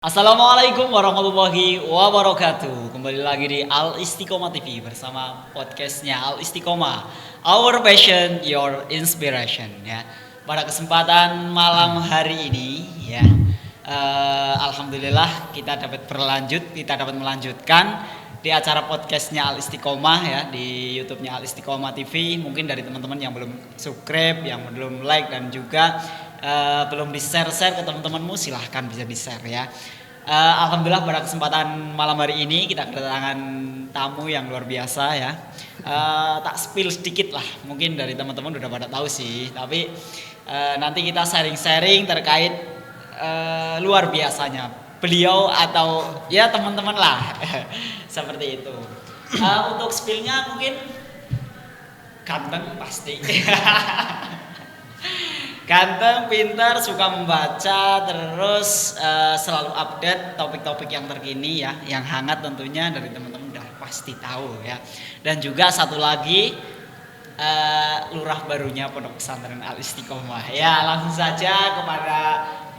Assalamualaikum warahmatullahi wabarakatuh. Kembali lagi di Al Istiqomah TV bersama podcastnya Al Istiqomah. Our passion, your inspiration. Ya. Pada kesempatan malam hari ini, ya, alhamdulillah kita dapat melanjutkan di acara podcastnya Al Istiqomah ya di YouTube-nya Al Istiqomah TV. Mungkin dari teman-teman yang belum subscribe, yang belum like dan juga belum di-share ke teman-temanmu, silahkan bisa di-share ya. Alhamdulillah pada kesempatan malam hari ini kita kedatangan tamu yang luar biasa ya. Tak spill sedikit lah, mungkin dari teman-teman udah pada tahu sih, tapi nanti kita sharing-sharing terkait luar biasanya beliau atau ya teman-teman lah seperti itu. Untuk spillnya mungkin ganteng pasti. Ganteng, pintar, suka membaca, terus selalu update topik-topik yang terkini ya, yang hangat tentunya dari teman-teman udah pasti tahu ya. Dan juga satu lagi lurah barunya Pondok Pesantren Al Istiqomah. Ya, langsung saja kepada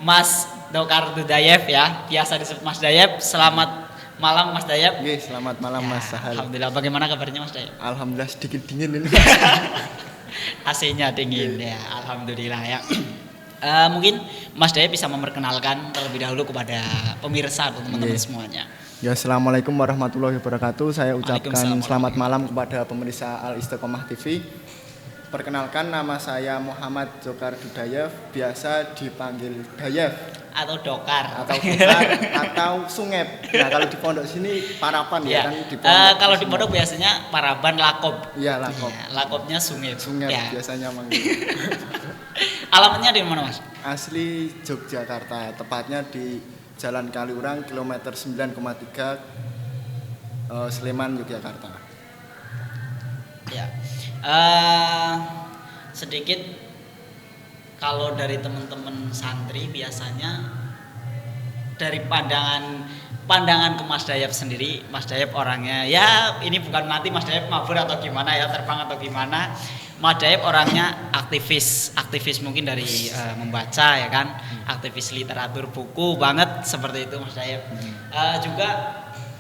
Mas Dokar Dudayev ya, biasa disebut Mas Dayeb. Selamat malam Mas Dayeb. Oke, selamat malam Ya, Mas Sahal. alhamdulillah, bagaimana kabarnya Mas Dayeb? Alhamdulillah sedikit dingin ini. AC-nya dingin ya, alhamdulillah ya. Mungkin Mas Dayeb bisa memperkenalkan terlebih dahulu kepada pemirsa atau teman-teman semuanya. Ya, assalamualaikum warahmatullahi wabarakatuh. Saya ucapkan Waalaikumsalam. selamat malam kepada pemirsa Al Istiqomah TV. Perkenalkan, nama saya Muhammad Dokar Dudayev, biasa dipanggil Dayev Atau Dokar atau Dokar atau Sungep. Nah, kalau di pondok sini Parapan ya. ya kan di pondok. Kalau di pondok biasanya Paraban Lakob. Iya, Lakob. Ya, Lakobnya Sungep. Sungep Ya. biasanya manggil. Alamatnya di mana Mas? Asli Yogyakarta, tepatnya di Jalan Kaliurang kilometer 9,3 Sleman Yogyakarta. Ya. Sedikit kalau dari teman-teman santri biasanya dari pandangan ke Mas Dayeb sendiri, Mas Dayeb orangnya ya ini bukan nanti Mas Dayeb mabur atau gimana ya, terbang atau gimana. Mas Dayeb orangnya aktivis mungkin dari membaca ya kan, aktivis literatur buku banget seperti itu Mas Dayeb. Juga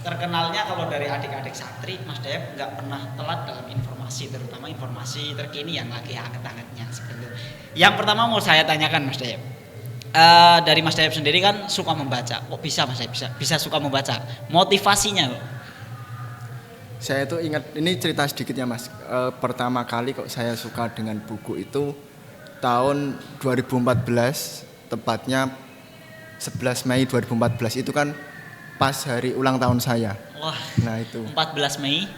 terkenalnya kalau dari adik-adik santri, Mas Dayeb nggak pernah telat dalam informasi, terutama informasi terkini yang lagi hangat-hangatnya seperti itu. Yang pertama mau saya tanyakan Mas Dayeb, dari Mas Dayeb sendiri kan suka membaca, kok bisa Mas Dayeb bisa suka membaca? Motivasinya kok? Saya itu ingat, ini cerita sedikit ya Mas. Pertama kali kok saya suka dengan buku itu tahun 2014, tepatnya 11 Mei 2014 itu kan pas hari ulang tahun saya. Wah, Nah itu 14 Mei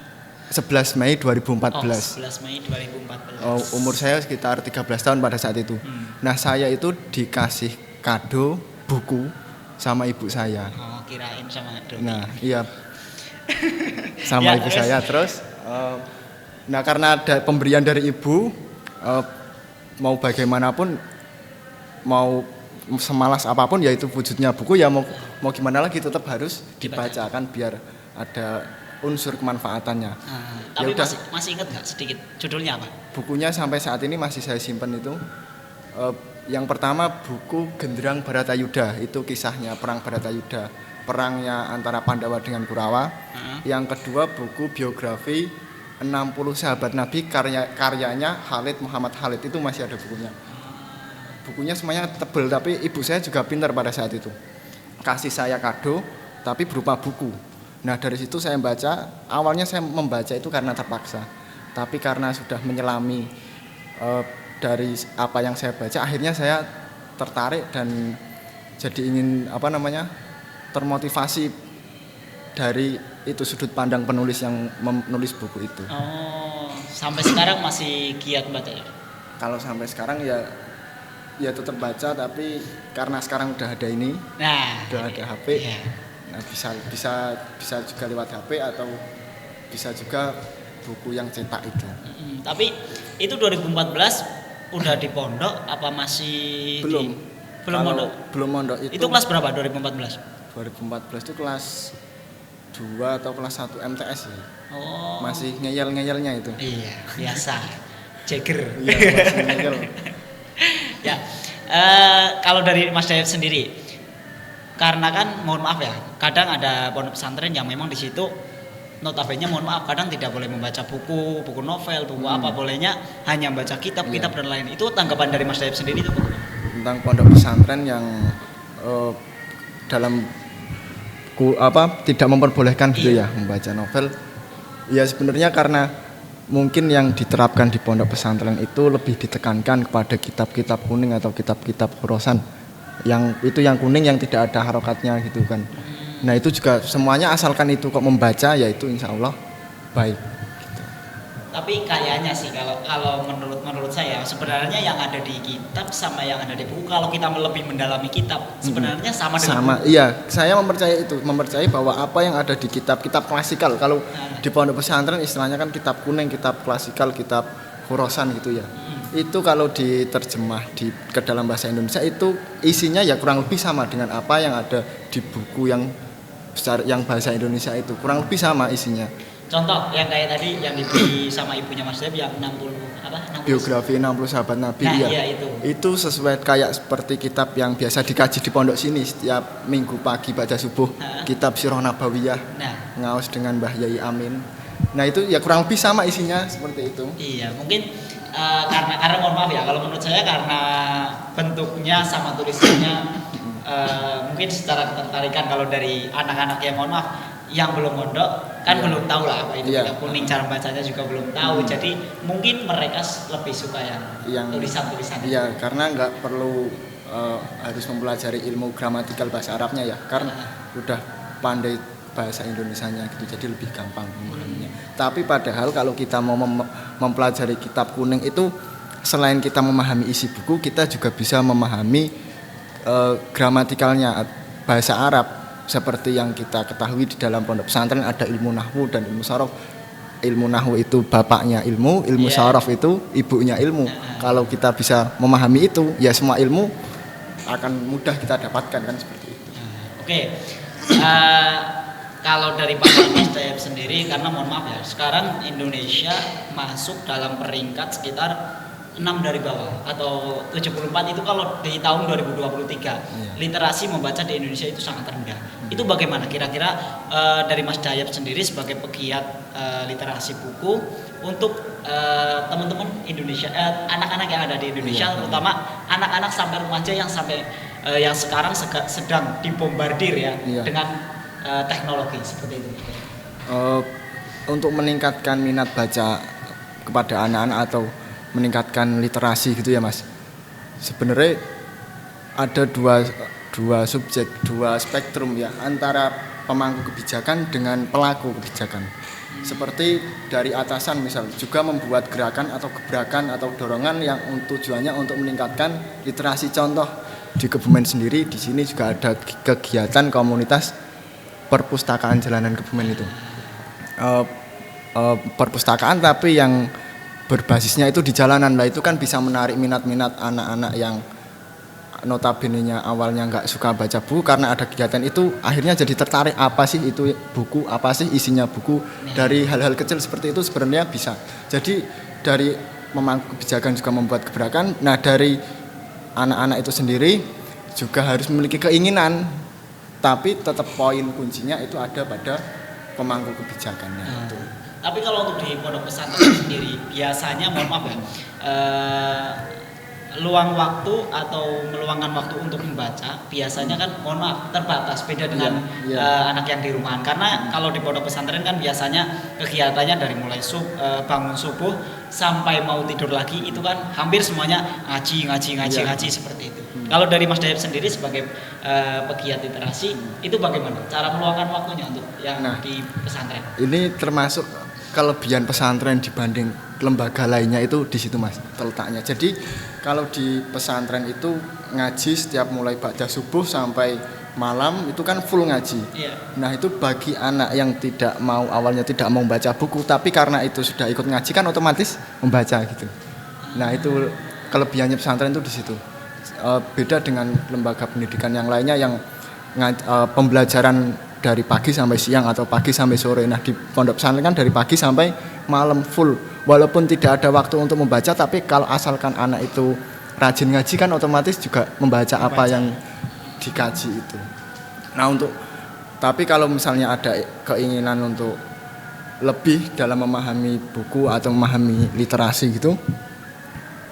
11 Mei 2014. 11 Mei 2014. Umur saya sekitar 13 tahun pada saat itu. Nah saya itu dikasih kado buku sama ibu saya. Oh, kirain sama Doni. Nah iya, sama Ya, ibu terus? saya terus. Nah karena ada pemberian dari ibu, mau bagaimanapun, mau semalas apapun ya itu wujudnya buku ya, mau gimana lagi tetap harus dibaca kan biar ada unsur kemanfaatannya. Tapi udah. masih ingat nggak sedikit judulnya apa? Bukunya sampai saat ini masih saya simpan itu. Yang pertama buku Genderang Baratayuda, itu kisahnya perang Baratayuda, perangnya antara Pandawa dengan Kurawa. Yang kedua buku biografi 60 sahabat Nabi karyanya Khalid Muhammad Khalid, itu masih ada bukunya. Bukunya semuanya tebel, tapi ibu saya juga pintar pada saat itu. Kasih saya kado, tapi berupa buku. Nah dari situ saya membaca, awalnya saya membaca itu karena terpaksa. Tapi karena sudah menyelami dari apa yang saya baca, akhirnya saya tertarik dan jadi ingin termotivasi dari itu sudut pandang penulis yang menulis buku itu. Oh, sampai sekarang masih giat baca ya? Kalau sampai sekarang ya tetap baca, tapi karena sekarang udah ada ini, Nah, udah ada HP, iya. nah bisa juga lewat HP atau bisa juga buku yang cetak itu. Tapi itu 2014 udah di pondok apa masih Belum. belum Kalau pondok? belum mondok Itu kelas berapa 2014? 2014 itu kelas 2 atau kelas 1 MTS ya. Oh. Masih ngeyel-ngeyelnya itu. Iya, biasa. Jagger. Iya, masih ngeyel. Ya. Kalau dari Mas Dayeb sendiri, karena kan mohon maaf ya, kadang ada pondok pesantren yang memang di situ notabene mohon maaf kadang tidak boleh membaca buku novel, buku apa, bolehnya hanya membaca kitab dan lain. Itu tanggapan dari Mas Dayep sendiri itu tentang pondok pesantren yang dalam tidak memperbolehkan gitu ya membaca novel. Ya sebenarnya karena mungkin yang diterapkan di pondok pesantren itu lebih ditekankan kepada kitab-kitab kuning atau kitab-kitab khurasan. Yang kuning yang tidak ada harokatnya gitu kan. Nah itu juga semuanya asalkan itu kok membaca ya itu insya Allah baik. Gitu. Tapi kayaknya sih kalau menurut saya sebenarnya yang ada di kitab sama yang ada di buku, kalau kita lebih mendalami kitab sebenarnya sama dengan buku. Iya, saya mempercayai bahwa apa yang ada di kitab klasikal. Kalau di pondok pesantren istilahnya kan kitab kuning, kitab klasikal, kitab khurasan gitu ya. Itu kalau diterjemah ke dalam bahasa Indonesia itu isinya ya kurang lebih sama dengan apa yang ada di buku yang bahasa Indonesia itu, kurang lebih sama isinya. Contoh yang kayak tadi yang dibeli sama ibunya Mas Dayep yang 60 biografi 60 sahabat Nabi. Nah, ya. Iya Itu sesuai kayak seperti kitab yang biasa dikaji di pondok sini setiap minggu pagi pada subuh. Kitab Sirah Nabawiyah. Ngaos dengan Mbah Yai Amin. Nah, itu ya kurang lebih sama isinya seperti itu. Iya, mungkin karena mohon maaf ya, kalau menurut saya karena bentuknya sama tulisannya mungkin secara ketertarikan kalau dari anak-anak yang mohon maaf yang belum mondok kan belum tahu lah apa itu kitab kuning, cara bacanya juga belum tahu. Jadi mungkin mereka lebih suka yang tulisan-tulisan. Iya, karena nggak perlu harus mempelajari ilmu gramatikal bahasa Arabnya ya, karena udah pandai bahasa Indonesianya gitu, jadi lebih gampang memahaminya. Tapi padahal kalau kita mau mempelajari kitab kuning itu selain kita memahami isi buku, kita juga bisa memahami gramatikalnya bahasa Arab. Seperti yang kita ketahui di dalam pondok pesantren ada ilmu nahwu dan ilmu sorof. Ilmu nahwu itu bapaknya ilmu sorof itu ibunya ilmu. Kalau kita bisa memahami itu, ya semua ilmu akan mudah kita dapatkan kan seperti itu. Oke. Kalau dari Pak Mas Dayep sendiri, karena mohon maaf ya, sekarang Indonesia masuk dalam peringkat sekitar 6 dari bawah atau 74 itu kalau di tahun 2023 literasi membaca di Indonesia itu sangat rendah. Itu bagaimana kira-kira dari Mas Dayep sendiri sebagai pegiat literasi buku untuk teman-teman Indonesia, anak-anak yang ada di Indonesia, terutama anak-anak sampai remaja yang yang sekarang sedang dibombardir ya dengan teknologi seperti itu. Untuk meningkatkan minat baca kepada anak-anak atau meningkatkan literasi gitu ya Mas. Sebenarnya ada dua subjek, dua spektrum ya antara pemangku kebijakan dengan pelaku kebijakan. Seperti dari atasan misal juga membuat gerakan atau gebrakan atau dorongan yang tujuannya untuk meningkatkan literasi. Contoh di Kebumen sendiri di sini juga ada kegiatan komunitas perpustakaan jalanan Kebumen itu. Perpustakaan tapi yang berbasisnya itu di jalanan lah, itu kan bisa menarik minat-minat anak-anak yang notabene-nya awalnya nggak suka baca buku, karena ada kegiatan itu akhirnya jadi tertarik apa sih itu buku, apa sih isinya buku. Dari hal-hal kecil seperti itu sebenarnya bisa. Jadi dari memangku kebijakan juga membuat gebrakan. Nah dari anak-anak itu sendiri juga harus memiliki keinginan, tapi tetap poin kuncinya itu ada pada pemangku kebijakannya itu. Tapi kalau untuk di pondok pesantren sendiri biasanya mohon maaf ya, luang waktu atau meluangkan waktu untuk membaca biasanya kan mohon maaf terbatas, beda dengan anak yang di rumahan. Karena kalau di pondok pesantren kan biasanya kegiatannya dari mulai bangun subuh sampai mau tidur lagi itu kan hampir semuanya ngaji seperti itu. Kalau dari Mas Dayep sendiri sebagai pegiat literasi itu bagaimana cara meluangkan waktunya untuk yang di pesantren? Ini termasuk kelebihan pesantren dibanding lembaga lainnya itu di situ Mas terletaknya. Jadi kalau di pesantren itu ngaji setiap mulai ba'da subuh sampai malam itu kan full ngaji. Nah itu bagi anak yang awalnya tidak mau baca buku, tapi karena itu sudah ikut ngaji kan otomatis membaca gitu. Nah itu kelebihannya pesantren itu di situ. Beda dengan lembaga pendidikan yang lainnya yang pembelajaran dari pagi sampai siang atau pagi sampai sore. Nah di pondok pesantren kan dari pagi sampai malam full. Walaupun tidak ada waktu untuk membaca, tapi kalau asalkan anak itu rajin ngaji kan otomatis juga membaca apa yang dikaji itu. Nah tapi kalau misalnya ada keinginan untuk lebih dalam memahami buku atau memahami literasi gitu,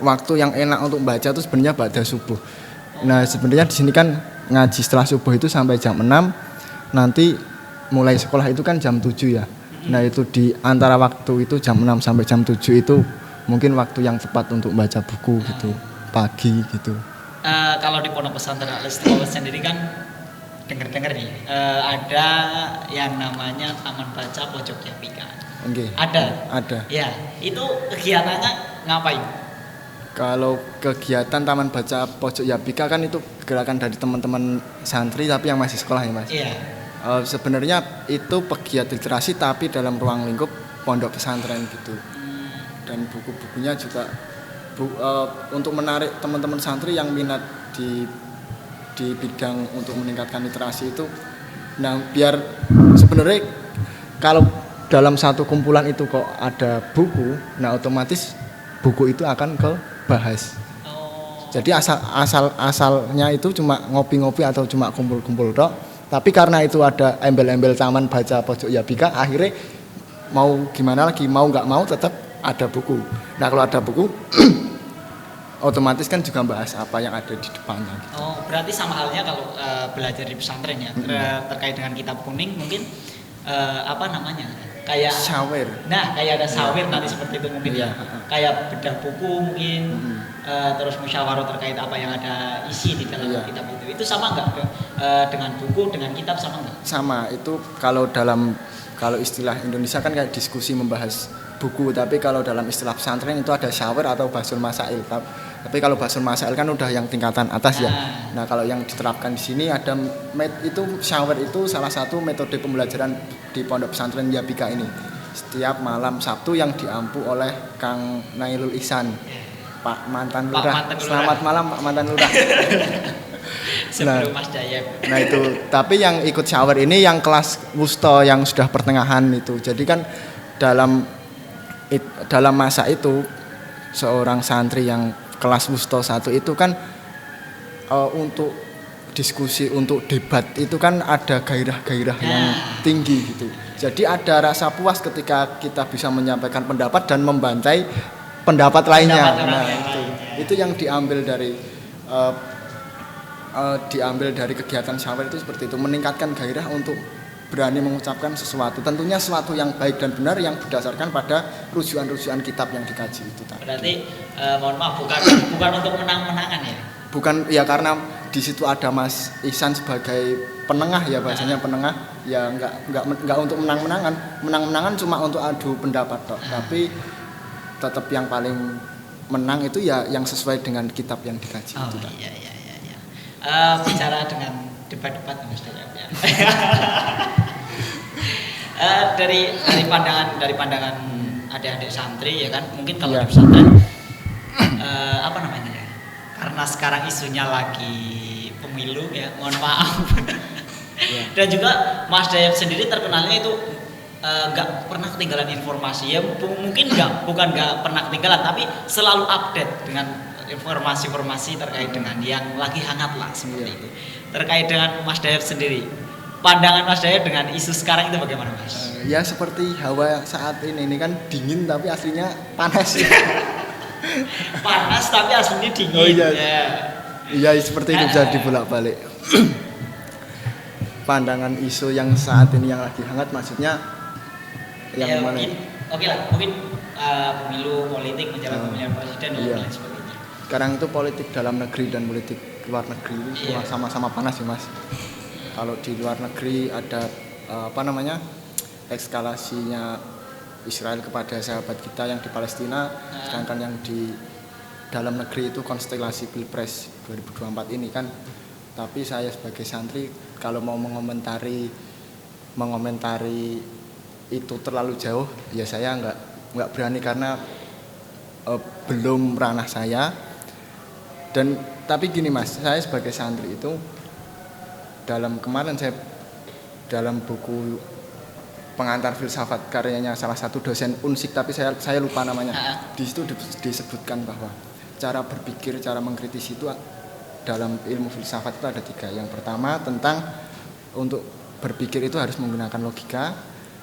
waktu yang enak untuk baca itu sebenarnya ba'da subuh. Nah sebenarnya di sini kan ngaji setelah subuh itu sampai jam 6, nanti mulai sekolah itu kan jam 7 ya. Nah itu di antara waktu itu jam 6 sampai jam 7 itu mungkin waktu yang tepat untuk baca buku gitu, pagi gitu. Kalau di Pondok Pesantren Al-Istiqomah sendiri kan dengar-dengar nih ada yang namanya Taman Baca Pojok Yapika. Okay. Ada. Ya, itu kegiatannya ngapain? Kalau kegiatan Taman Baca Pojok Yapika kan itu gerakan dari teman-teman santri tapi yang masih sekolah ya Mas. Iya. Sebenarnya itu pegiat literasi tapi dalam ruang lingkup pondok pesantren gitu. Dan buku-bukunya juga untuk menarik teman-teman santri yang minat di bidang untuk meningkatkan literasi itu. Nah, biar sebenarnya kalau dalam satu kumpulan itu kok ada buku, nah otomatis buku itu akan kebahas. Jadi asalnya itu cuma ngopi-ngopi atau cuma kumpul-kumpul tok. Tapi karena itu ada embel-embel Taman Baca Pojok Yapika, akhirnya mau gimana lagi, mau nggak mau tetap ada buku. Nah kalau ada buku otomatis kan juga bahas apa yang ada di depannya. Oh, berarti sama halnya kalau belajar di pesantren ya, terkait dengan kitab kuning mungkin apa namanya? Kayak sawer. Nah, kayak ada sawer nanti seperti itu mungkin ya. Kayak bedah buku mungkin, terus musyawarah terkait apa yang ada isi di dalam kitab itu. Itu sama nggak dengan buku, dengan kitab sama nggak? Sama, itu kalau istilah Indonesia kan kayak diskusi membahas buku, tapi kalau dalam istilah pesantren itu ada syawer atau basul masail. Tapi kalau basul masail kan udah yang tingkatan atas ya. Nah kalau yang diterapkan di sini ada itu syawer itu salah satu metode pembelajaran di pondok pesantren Yapika ini. Setiap malam Sabtu yang diampu oleh Kang Nailul Ihsan, Pak Mantan Lurah. Selamat malam Pak Mantan Lurah. Sebelum Mas Dayep. Nah itu, tapi yang ikut syawer ini yang kelas wusta yang sudah pertengahan itu. Jadi kan dalam masa itu seorang santri yang kelas wusta 1 itu kan untuk diskusi, untuk debat itu kan ada gairah-gairah yang tinggi gitu. Jadi ada rasa puas ketika kita bisa menyampaikan pendapat dan membantai pendapat lainnya. Nah, itu yang diambil dari kegiatan syawer itu seperti itu, meningkatkan gairah untuk berani mengucapkan sesuatu, tentunya sesuatu yang baik dan benar yang berdasarkan pada rujukan-rujukan kitab yang dikaji itu tadi. Berarti mohon maaf bukan untuk menang-menangan ya? Bukan ya, karena di situ ada Mas Ihsan sebagai penengah ya, bahasanya penengah ya, enggak untuk menang-menangan cuma untuk adu pendapat toh. Tapi tetap yang paling menang itu ya yang sesuai dengan kitab yang dikaji itu. Iya. Bicara dengan debat-debat Mas Dayep ya. dari pandangan adik-adik santri ya kan, mungkin kalau di pesantren apa namanya ya, karena sekarang isunya lagi pemilu ya, mohon maaf. Dan juga Mas Dayep sendiri terkenalnya itu nggak pernah ketinggalan informasi ya, mungkin bukan nggak pernah ketinggalan tapi selalu update dengan informasi-informasi terkait dengan yang lagi hangat lah seperti itu. Terkait dengan Mas Dayep sendiri, pandangan Mas Dayep dengan isu sekarang itu bagaimana Mas? Ya seperti hawa saat ini kan dingin tapi aslinya panas. Panas tapi aslinya dingin. Oh iya. Iya seperti itu, bisa dibolak-balik. Pandangan isu yang saat ini yang lagi hangat maksudnya yang mana? Mungkin pemilu, politik, menjelang pemilihan presiden dan lain sebagainya. Sekarang itu politik dalam negeri dan politik luar negeri itu sama-sama panas ya Mas. Kalau di luar negeri ada eskalasinya Israel kepada sahabat kita yang di Palestina, sedangkan yang di dalam negeri itu konstelasi Pilpres 2024 ini kan. Tapi saya sebagai santri kalau mau mengomentari itu terlalu jauh ya saya nggak berani karena belum ranah saya. Dan tapi gini Mas, saya sebagai santri itu dalam buku pengantar filsafat karyanya salah satu dosen Unsik tapi saya lupa namanya. Di situ disebutkan bahwa cara berpikir, cara mengkritisi itu dalam ilmu filsafat itu ada 3. Yang pertama tentang untuk berpikir itu harus menggunakan logika,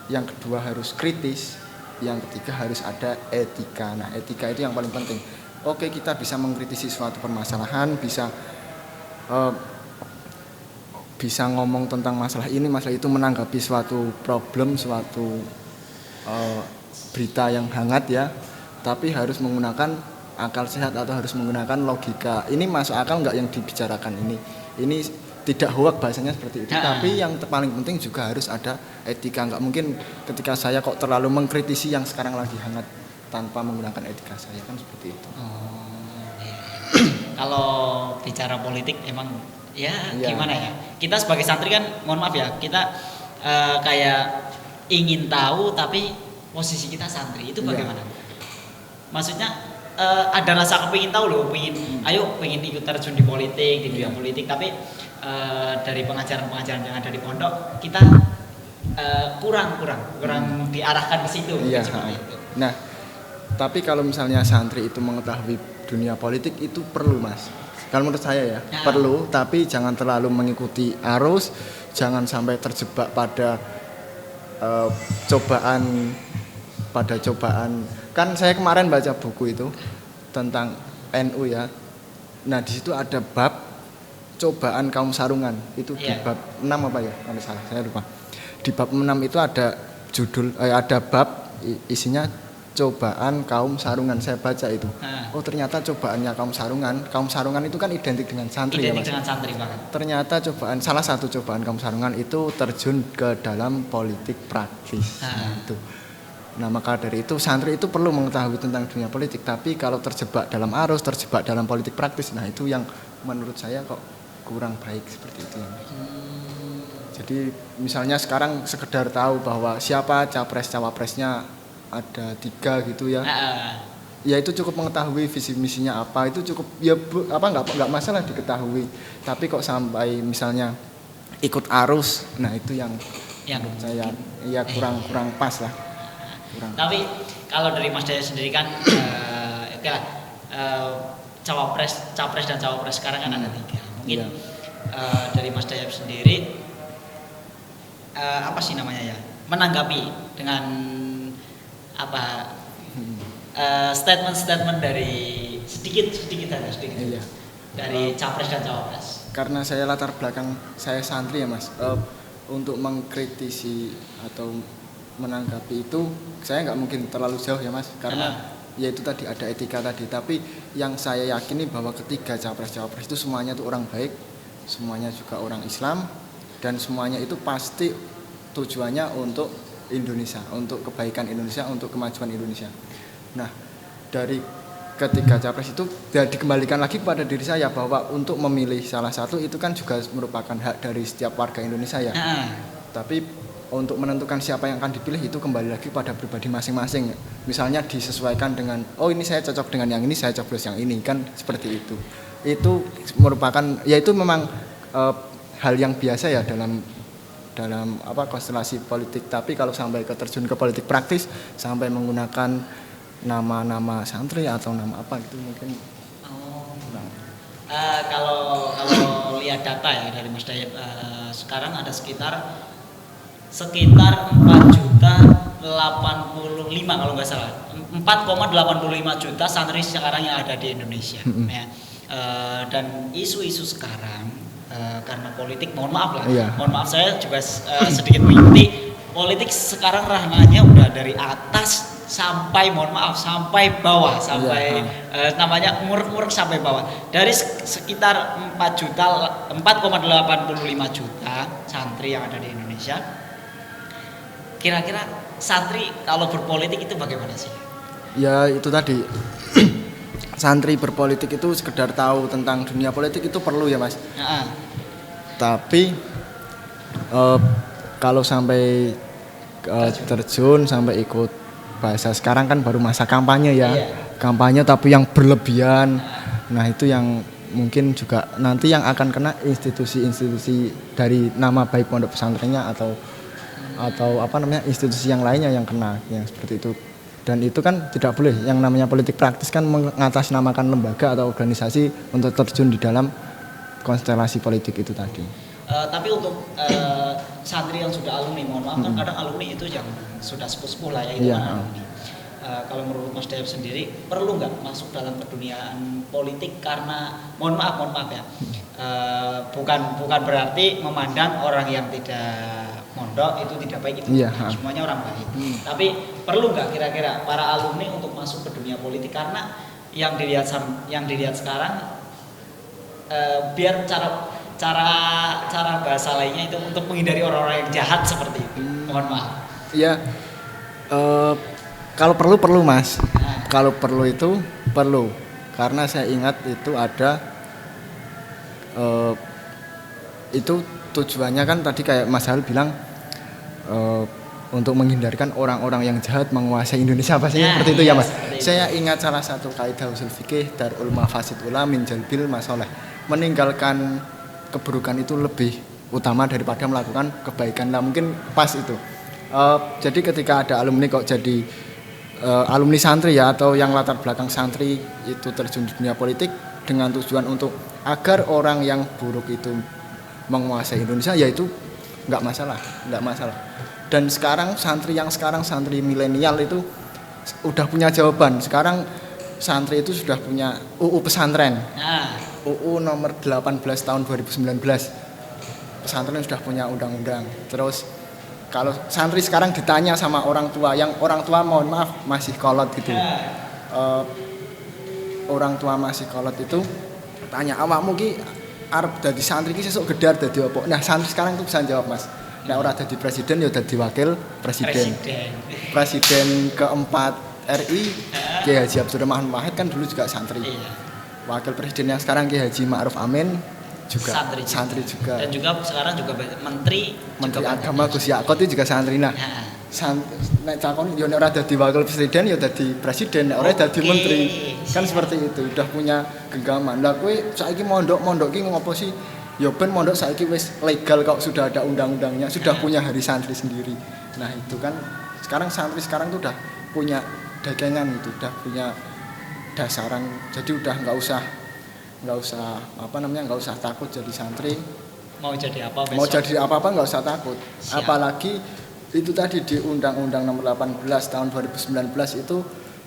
yang kedua harus kritis, yang ketiga harus ada etika. Nah, etika itu yang paling penting. Oke, kita bisa mengkritisi suatu permasalahan, bisa ngomong tentang masalah ini, masalah itu, menanggapi suatu problem, suatu berita yang hangat ya, tapi harus menggunakan akal sehat atau harus menggunakan logika. Ini masuk akal nggak yang dibicarakan ini tidak hoak bahasanya seperti itu. Tapi yang paling penting juga harus ada etika. Nggak mungkin ketika saya kok terlalu mengkritisi yang sekarang lagi hangat tanpa menggunakan etika saya, kan seperti itu. Kalau bicara politik emang gimana ya, kita sebagai santri kan mohon maaf ya, kita kayak ingin tahu tapi posisi kita santri itu bagaimana? Maksudnya ada rasa kepingin tahu loh, pengen ikut terjun di politik, di dunia politik, tapi dari pengajaran-pengajaran yang ada di pondok kita kurang diarahkan ke situ. Nah, tapi kalau misalnya santri itu mengetahui dunia politik itu perlu, Mas. Kalau menurut saya ya, perlu, tapi jangan terlalu mengikuti arus, jangan sampai terjebak pada cobaan. Kan saya kemarin baca buku itu tentang NU ya. Nah, di situ ada bab cobaan kaum sarungan. Itu di bab 6 apa ya? Kalau salah, saya lupa. Di bab 6 itu ada ada bab isinya cobaan kaum sarungan. Saya baca itu. Oh, ternyata cobaannya kaum sarungan itu kan identik dengan santri ya, Mas. Dengan santri banget. Ternyata salah satu cobaan kaum sarungan itu terjun ke dalam politik praktis. Itu. Nah, maka dari itu santri itu perlu mengetahui tentang dunia politik, tapi kalau terjebak dalam arus, terjebak dalam politik praktis, nah itu yang menurut saya kok kurang baik seperti itu. Jadi misalnya sekarang sekedar tahu bahwa siapa capres-cawapresnya ada 3 gitu ya. Ya itu cukup mengetahui visi misinya apa, itu cukup ya nggak masalah diketahui. Tapi kok sampai misalnya ikut arus, nah itu yang menurut saya ya kurang pas lah. Tapi kalau dari Mas Dayat sendiri kan capres dan cawapres sekarang kan ada 3. Mungkin dari Mas Dayat sendiri apa sih namanya ya, menanggapi dengan apa statement dari sedikit dari capres dan cawapres. Karena saya latar belakang saya santri ya, Mas, untuk mengkritisi atau menanggapi itu saya nggak mungkin terlalu jauh ya, Mas, karena ya itu tadi ada etika tadi. Tapi yang saya yakini bahwa ketiga capres-cawapres itu semuanya itu orang baik, semuanya juga orang Islam, dan semuanya itu pasti tujuannya untuk Indonesia, untuk kebaikan Indonesia, untuk kemajuan Indonesia. Nah, dari ketiga capres itu ya dikembalikan lagi kepada diri saya bahwa untuk memilih salah satu itu kan juga merupakan hak dari setiap warga Indonesia ya. Tapi untuk menentukan siapa yang akan dipilih itu kembali lagi pada pribadi masing-masing. Misalnya disesuaikan dengan, oh ini saya cocok dengan yang ini, saya coblos yang ini, kan seperti itu. Itu merupakan, ya itu memang hal yang biasa ya dalam konstelasi politik. Tapi kalau sampai terjun ke politik praktis, sampai menggunakan nama santri atau nama apa gitu mungkin. Kalau lihat data ya dari Mas Dayat, sekarang ada sekitar 4.085 kalau nggak salah, 4,85 juta santri sekarang yang ada di Indonesia. Ya. Dan isu-isu sekarang karena politik, mohon maaf saya juga sedikit mengikuti politik sekarang, ranahnya udah dari atas sampai sampai bawah, namanya nguruk-nguruk sampai bawah. Dari sekitar 4,85 juta santri yang ada di Indonesia, kira-kira santri kalau berpolitik itu bagaimana sih? Ya itu tadi santri berpolitik itu sekedar tahu tentang dunia politik itu perlu ya, Mas. Tapi kalau sampai terjun sampai ikut, bahasa sekarang kan baru masa kampanye ya. Kampanye tapi yang berlebihan. Nah itu yang mungkin juga nanti yang akan kena institusi-institusi dari nama baik pondok pesantrennya atau institusi yang lainnya yang kena, yang seperti itu. Dan itu kan tidak boleh, yang namanya politik praktis kan mengatasnamakan lembaga atau organisasi untuk terjun di dalam konstelasi politik itu tadi. Tapi untuk santri yang sudah alumni, mohon maaf kan kadang alumni itu yang sudah sepuh-sepuh lah ya itu kan alumni. Kalau menurut Mas Dayap sendiri perlu nggak masuk dalam keduniaan politik karena mohon maaf ya bukan berarti memandang orang yang tidak mondok itu tidak baik itu semuanya orang baik. Tapi perlu nggak kira-kira para alumni untuk masuk ke dunia politik karena yang dilihat sekarang biar cara bahasa lainnya itu untuk menghindari orang-orang yang jahat seperti itu. Mohon maaf. Iya. Kalau perlu Mas. Kalau perlu itu perlu. Karena saya ingat itu ada itu tujuannya kan tadi kayak Mas Hal bilang untuk menghindarkan orang-orang yang jahat menguasai Indonesia pastinya seperti itu ya Mas. Saya ingat salah satu kaidah usul fikih Darul Mafasid Ula min Jalbil Masoleh. Meninggalkan keburukan itu lebih utama daripada melakukan kebaikan. Nah mungkin pas itu. Jadi ketika ada alumni kok jadi alumni santri ya atau yang latar belakang santri itu terjun di dunia politik dengan tujuan untuk agar orang yang buruk itu menguasai Indonesia, yaitu nggak masalah. Dan sekarang santri milenial itu udah punya jawaban. Sekarang santri itu sudah punya UU pesantren. UU nomor 18 tahun 2019. Pesantren sudah punya undang-undang. Terus kalau santri sekarang ditanya sama orang tua, yang orang tua mohon maaf masih kolot gitu. Orang tua masih kolot itu tanya awakmu ki arep dadi santri ki sesuk gedar dadi apa? Nah, santri sekarang tuh bisa jawab, Mas. Nek ora dadi presiden ya dadi wakil presiden. Presiden keempat RI Kiai Haji Abdurrahman Wahid kan dulu juga santri. Wakil presiden yang sekarang Kiai Haji Ma'ruf Amin juga santri juga. Dan juga sekarang juga menteri agama Gus Yakut itu juga santri. Nah, nek takon yo nek ora dadi wakil presiden ya dadi presiden, nek ora dadi menteri. Kan seperti itu, udah punya genggaman. Lah kowe saiki mondok ki ngopo sih? Ya ben mondok saiki wis legal kok, sudah ada undang-undangnya, sudah punya hari santri sendiri. Nah, itu kan sekarang santri sekarang tuh udah punya dagangan itu, udah punya dasaran. Jadi udah nggak usah nggak usah takut jadi santri. Mau jadi apa besok? Mau jadi apa-apa nggak usah takut. Siap. Apalagi itu tadi di Undang-Undang Nomor 18 Tahun 2019 itu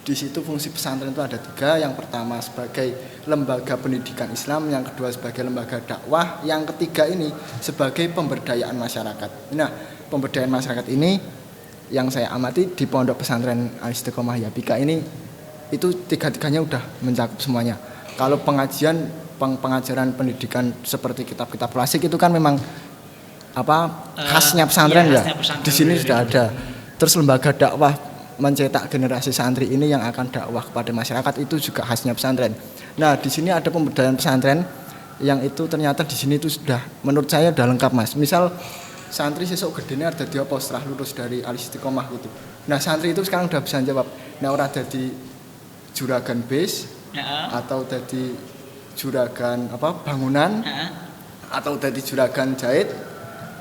di situ fungsi pesantren itu ada 3. Yang pertama sebagai lembaga pendidikan Islam, yang kedua sebagai lembaga dakwah, yang ketiga ini sebagai pemberdayaan masyarakat. Nah, pemberdayaan masyarakat ini yang saya amati di Pondok Pesantren Al-Istiqomah Yapika ini itu 3-tiganya udah mencakup semuanya. Kalau pengajaran pendidikan seperti kitab-kitab klasik itu kan memang khasnya pesantren ya. Di sini sudah ada. Terus lembaga dakwah mencetak generasi santri ini yang akan dakwah kepada masyarakat itu juga khasnya pesantren. Nah, di sini ada pemberdayaan pesantren yang itu ternyata di sini itu sudah menurut saya sudah lengkap, Mas. Misal santri sesuk gedene ada di apa setelah lulus dari Al-Istiqomah gitu. Nah, santri itu sekarang sudah bisa jawab. Nah, ora dadi juragan bis atau dadi juragan bangunan atau dadi juragan jahit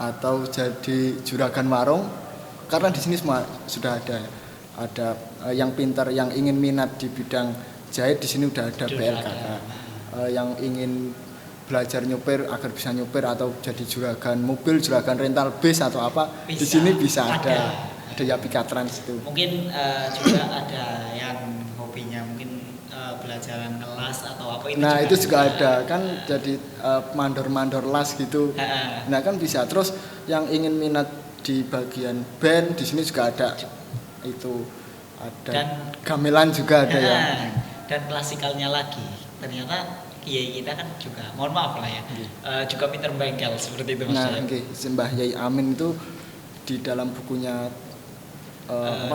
atau jadi juragan warung, karena di sini semua sudah ada yang pintar, yang ingin minat di bidang jahit di sini udah ada BLKK. Yang ingin belajar nyupir agar bisa nyupir atau jadi juragan mobil, juragan rental bis atau apa, di sini bisa ada Yapika Trans itu. Mungkin juga ada yang hobinya mungkin belajaran kelas atau apa itu. Nah, itu juga ada kan, jadi mandor-mandor las gitu. Nah, kan bisa. Terus yang ingin minat di bagian band di sini juga ada. Itu ada dan gamelan juga ada ya. Dan klasikalnya lagi ternyata kiai kita kan juga mohon maaf lah ya juga pinter bengkel seperti itu Mas. Nah, Sembah Yai Amin itu di dalam bukunya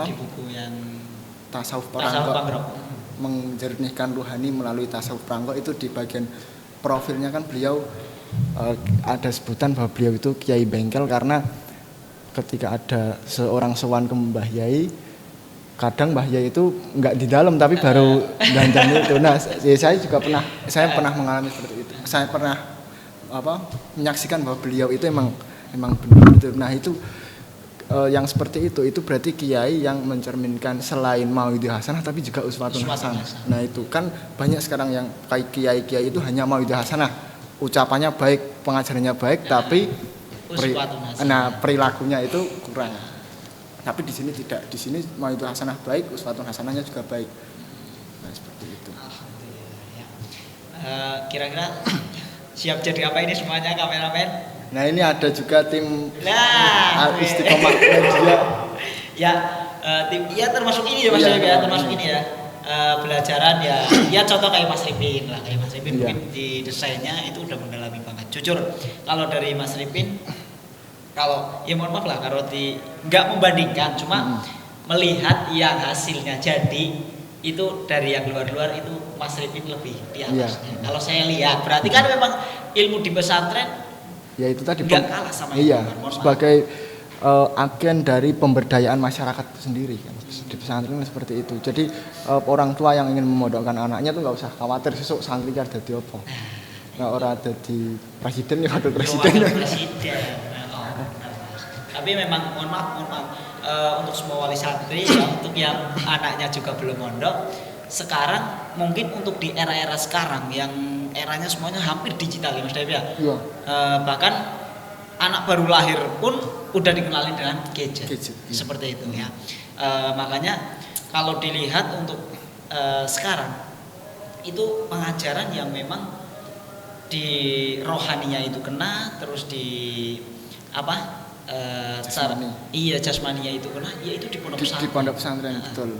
di buku yang Tasawuf Pangrok menjernihkan ruhani melalui tasawuf Pangrok, itu di bagian profilnya kan beliau ada sebutan bahwa beliau itu kiai bengkel karena ketika ada seorang sowan ke Mbah Yai, kadang Mbah Yai itu enggak di dalam tapi baru dandan itu. Nah, saya pernah mengalami seperti itu. Saya pernah menyaksikan bahwa beliau itu emang benar itu. Nah, itu yang seperti itu berarti kiai yang mencerminkan selain mauidhah hasanah tapi juga uswatun hasanah. Nah, itu kan banyak sekarang yang kayak kiai-kiai itu hanya mauidhah hasanah. Ucapannya baik, pengajarannya baik tapi uswatun hasanah. perilakunya itu kurang. Tapi di sini tidak, di sini mau itu hasanah baik, uswatun hasanahnya juga baik. Nah, seperti itu. Alhamdulillah ya. Kira-kira siap jadi apa ini semuanya kameramen? Nah, ini ada juga tim Istiqomah Media. Ya, tim ya termasuk ini ya Mas Dayep ya, termasuk ini ya. Belajaran ya contoh kayak Mas Ripin lah, kayak Mas Ripin mungkin di desainnya itu udah mendalami banget. Jujur, kalau dari Mas Ripin, kalau ya mohon maaf lah kalau nggak membandingkan, cuma melihat yang hasilnya jadi itu dari yang luar-luar itu Mas Ripin lebih di atasnya. Kalau saya lihat, berarti kan memang ilmu di pesantren ya itu tadi nggak kalah sama sebagai agen dari pemberdayaan masyarakat itu sendiri kan. Di pesantren seperti itu. Jadi orang tua yang ingin memondokkan anaknya tuh nggak usah khawatir sesuk santri kan dadi apa. Nah, orang dadi presiden ya wakil presiden. Tapi memang mohon maaf untuk semua wali santri ya, untuk yang anaknya juga belum mondok, sekarang mungkin untuk di era-era sekarang yang eranya semuanya hampir digital ya Mas Dayep ya. Bahkan anak baru lahir pun udah dikenalin dengan gadget. Seperti itu ya. Makanya kalau dilihat untuk sekarang itu pengajaran yang memang di rohaninya itu kena, terus di jasmaninya itu kena, ya itu di pondok pesantren. Di pondok pesantren betul.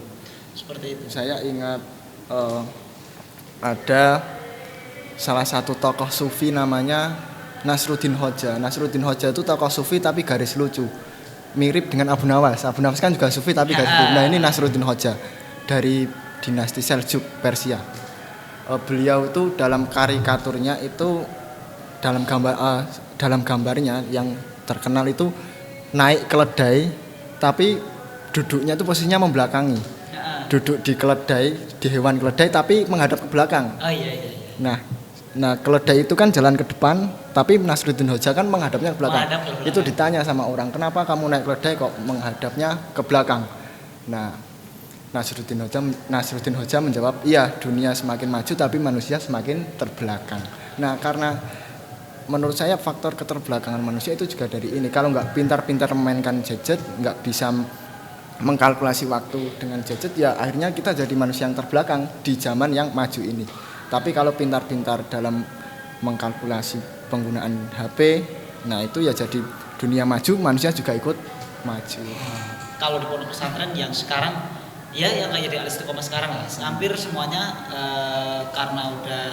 Seperti itu. Saya ingat ada salah satu tokoh sufi namanya Nasruddin Hoja. Nasruddin Hoja itu tokoh sufi tapi garis lucu. Mirip dengan Abu Nawas. Abu Nawas kan juga sufi tapi garis lucu. Nah, ini Nasruddin Hoja dari dinasti Seljuk Persia. Beliau itu dalam karikaturnya itu dalam gambarnya yang terkenal itu naik keledai tapi duduknya itu posisinya membelakangi. Duduk di keledai, di hewan keledai tapi menghadap ke belakang. Nah, keledai itu kan jalan ke depan, tapi Nasruddin Hoja kan menghadapnya ke belakang. Itu ditanya sama orang, kenapa kamu naik keledai kok menghadapnya ke belakang? Nah, Nasruddin Hoja menjawab, iya dunia semakin maju tapi manusia semakin terbelakang. Nah, karena menurut saya faktor keterbelakangan manusia itu juga dari ini. Kalau nggak pintar-pintar memainkan gadget, nggak bisa mengkalkulasi waktu dengan gadget, ya akhirnya kita jadi manusia yang terbelakang di zaman yang maju ini. Tapi kalau pintar-pintar dalam mengkalkulasi penggunaan HP, nah itu ya jadi dunia maju, manusia juga ikut maju. Kalau di pondok pesantren yang sekarang, ya yang kayak di Al-Istiqomah sekarang lah, hampir semuanya karena udah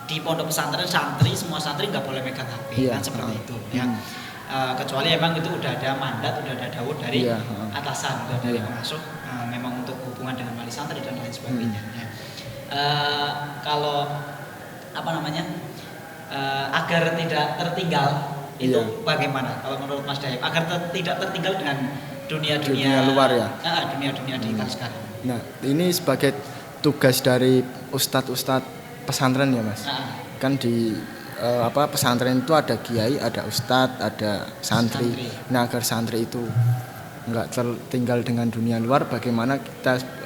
di pondok pesantren semua santri nggak boleh megang HP, kan seperti itu. Ya. Kecuali emang itu udah ada mandat, udah ada dawuh dari atasan, udah dari pengasuh, memang untuk hubungan dengan wali santri dan lain sebagainya. Ya. Kalau agar tidak tertinggal itu bagaimana kalau menurut Mas Dayep agar tidak tertinggal dengan dunia luar ya, dunia digital sekarang. Nah, ini sebagai tugas dari ustadz pesantren ya Mas. Kan di pesantren itu ada kiai, ada ustadz, ada santri. Nah, agar santri itu nggak tertinggal dengan dunia luar, bagaimana kita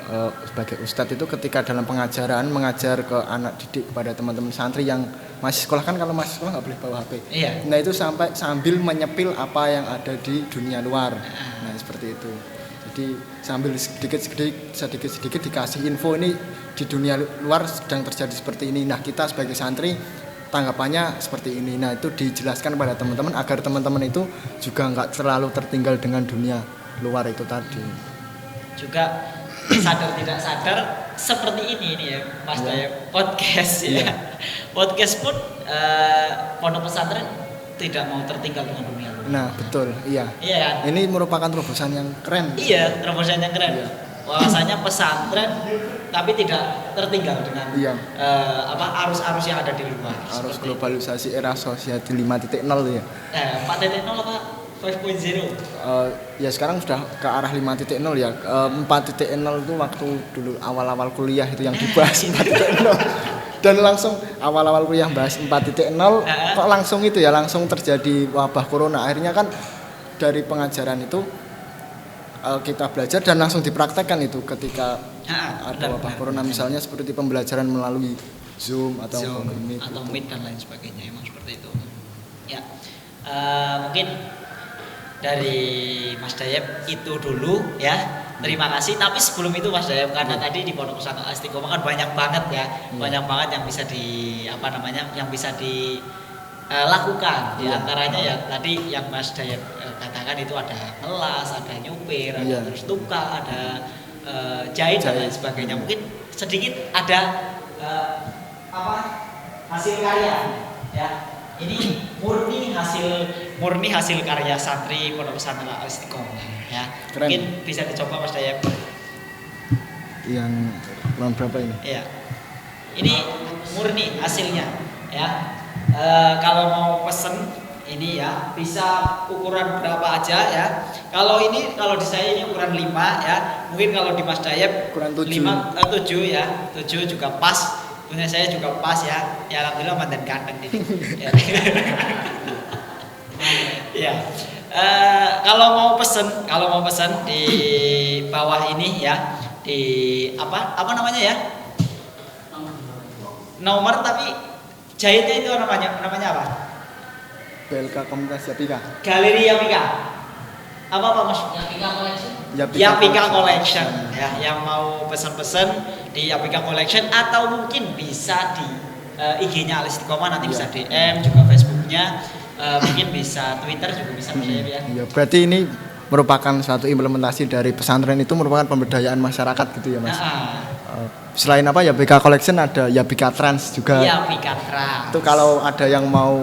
sebagai ustadz itu ketika dalam pengajaran mengajar ke anak didik, kepada teman-teman santri yang masih sekolah, kan kalau masih sekolah nggak boleh bawa HP. Nah, itu sambil menyepil apa yang ada di dunia luar. Nah, seperti itu. Jadi sambil sedikit dikasih info ini di dunia luar sedang terjadi seperti ini. Nah, kita sebagai santri tanggapannya seperti ini. Nah, itu dijelaskan pada teman-teman agar teman-teman itu juga nggak terlalu tertinggal dengan dunia luar itu tadi. Juga sadar tidak sadar seperti ini ya Mas Dayep, podcast ya. Podcast pun pondok pesantren tidak mau tertinggal dengan dunia luar. Nah, betul, iya. Iya. Ini merupakan terobosan yang keren. Iya, terobosan yang keren. Bahwasanya pesantren tapi tidak tertinggal dengan arus-arus yang ada di luar. Arus globalisasi era sosial 5.0 ya. 4.0 apa 5.0? Ya sekarang sudah ke arah 5.0 ya. 4.0 itu waktu dulu awal-awal kuliah itu yang dibahas 4.0. Dan langsung awal-awal kuliah bahas 4.0 kok langsung langsung terjadi wabah corona. Akhirnya kan dari pengajaran itu kita belajar dan langsung dipraktekkan itu ketika ada wabah corona, misalnya seperti pembelajaran melalui Zoom atau Zoom Google Meet atau gitu. Meet dan lain sebagainya, emang seperti itu. Ya, mungkin dari Mas Dayep itu dulu ya. Terima kasih. Tapi sebelum itu Mas Dayep, karena tadi di Pondok Pesantren Al Istiqomah kan banyak banget ya, banyak banget yang bisa yang bisa dilakukan. Di antaranya ya tadi yang Mas Dayep katakan itu ada ngelas, ada nyupir, ada terus tukang, ada jahit dan lain sebagainya. Mungkin sedikit ada hasil karya ya. Ini murni hasil karya santri Pondok Pesantren Al Istiqomah ya. Keren. Mungkin bisa dicoba Mas Dayep. Yang tahun berapa ini? Iya. Ini murni hasilnya ya. Kalau mau pesen ini ya bisa ukuran berapa aja ya. Kalau di saya ini ukuran 5 ya. Mungkin kalau di Mas Dayep ukuran 7 ya. 7 juga pas. Punya saya juga pas ya. Ya alhamdulillah mantan ganteng ini. Ya. Kalau mau pesen di bawah ini ya, di apa namanya ya? Nomor tapi jahitnya itu namanya apa? BLK Komunitas Yapika. Galeri Yapika. Apa Mas? Yapika Collection. Yapika Collection ya, yang mau pesan-pesan di Yapika Collection atau mungkin bisa di IG-nya Al Istiqomah, nanti bisa DM juga Facebooknya, mungkin bisa Twitter juga bisa Mas Dayep ya. Iya, berarti ini merupakan satu implementasi dari pesantren, itu merupakan pemberdayaan masyarakat gitu ya Mas. Selain apa Yapika Collection ada Yapika Trans juga. Yapika Trans. Itu kalau ada yang mau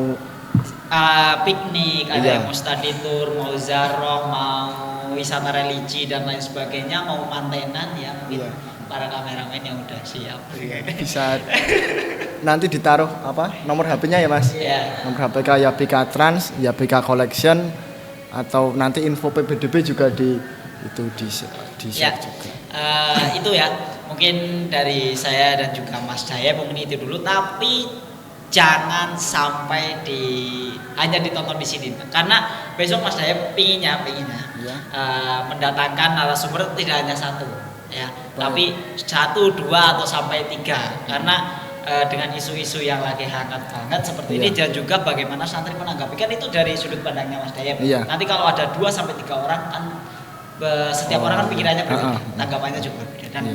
piknik, ada yang mau study tour, mau zaroh, mau wisata religi dan lain sebagainya, mau mantenan ya mungkin para kameramen yang udah siap. Bisa nanti ditaruh nomor HP-nya ya Mas. Nomor HP Yapika Trans, Yapika Collection, atau nanti info PPDB juga di share juga. Itu ya mungkin dari saya dan juga Mas Dayep mungkin itu dulu, tapi jangan sampai hanya ditonton di sini karena besok Mas Dayep pinginnya mendatangkan narasumber tidak hanya satu ya, tapi 1, 2 atau sampai 3 karena dengan isu-isu yang lagi hangat banget seperti ini, dan juga bagaimana santri menanggapi kan itu dari sudut pandangnya Mas Dayep. Nanti kalau ada 2 sampai 3 orang kan setiap orang kan pikirannya berbeda, tanggapannya juga berbeda. Dan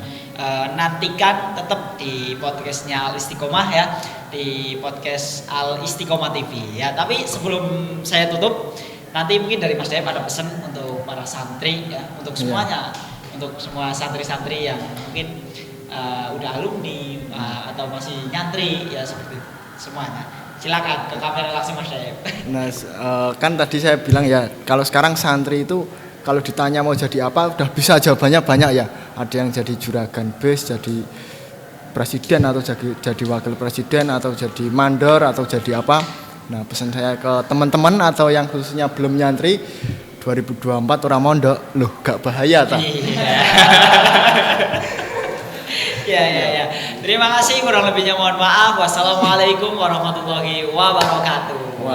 nantikan tetap di podcastnya Al Istiqomah ya, di podcast Al Istiqomah TV ya. Tapi sebelum saya tutup, nanti mungkin dari Mas Dayep ada pesan untuk para santri ya, untuk semuanya, untuk semua santri-santri yang mungkin udah alumni atau masih nyantri ya, seperti itu semuanya. Silakan ke kamera langsung Mas Dayep. Nah, kan tadi saya bilang ya, kalau sekarang santri itu kalau ditanya mau jadi apa, udah bisa jawabannya banyak ya. Ada yang jadi juragan BES, jadi presiden, atau jadi wakil presiden, atau jadi mandor, atau jadi apa. Nah, pesan saya ke teman-teman atau yang khususnya belum nyantri, 2024 orang mondok, loh gak bahaya tak? Ya. Terima kasih, kurang lebihnya mohon maaf. Wassalamualaikum warahmatullahi wabarakatuh.